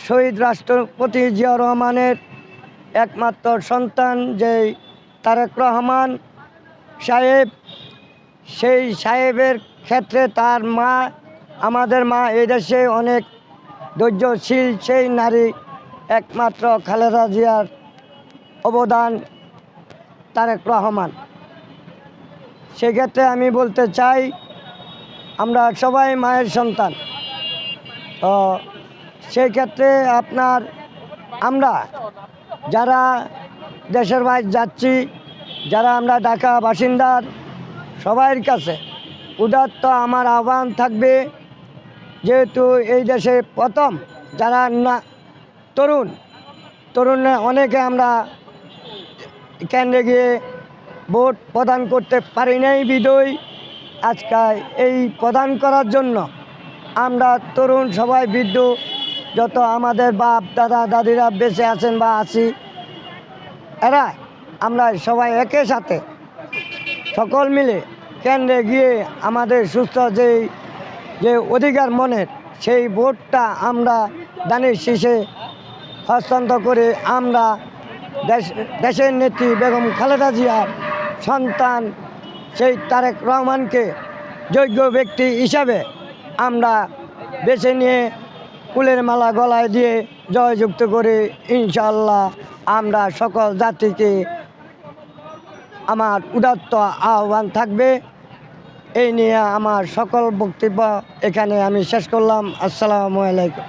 শহীদ রাষ্ট্রপতি জিয়াউর রহমানের একমাত্র সন্তান যেই তারেক রহমান সাহেব, সেই সাহেবের ক্ষেত্রে তার মা, আমাদের মা এই দেশে অনেক ধৈর্যশীল সেই নারী, একমাত্র খালেদা জিয়ার অবদান তারেক রহমান। সেক্ষেত্রে আমি বলতে চাই আমরা সবাই মায়ের সন্তান। তো সেই ক্ষেত্রে আমরা যারা দেশের বাইরে যাচ্ছি, যারা আমরা ঢাকা বাসিন্দার সবার কাছে উদাত্ত আমার আহ্বান থাকবে, যেহেতু এই দেশে প্রথম যারা তরুণ অনেকে আমরা কেন্দ্রে গিয়ে ভোট প্রদান করতে পারি নাই বিদয় আজকে এই প্রদান করার জন্য আমরা তরুণ সবাই বৃদ্ধ যত আমাদের বাপ দাদা দাদিরা বেঁচে আছেন বা আছি, এরা আমরা সবাই একই সাথে সকল মিলে কেন্দ্রে গিয়ে আমাদের সুস্থ যে অধিকার মনের সেই ভোটটা আমরা দানের শীষে হস্তান্তর করে আমরা দেশের নেত্রী বেগম খালেদা জিয়ার সন্তান সেই তারেক রহমানকে যোগ্য ব্যক্তি হিসাবে আমরা বেছে নিয়ে ফুলের মালা গলায় দিয়ে জয়যুক্ত করে ইনশাআল্লাহ আমরা সকল জাতিকে আমার উদাত্ত আহ্বান থাকবে। এই নিয়ে আমার সকল বক্তব্য এখানে আমি শেষ করলাম। আসসালামু আলাইকুম।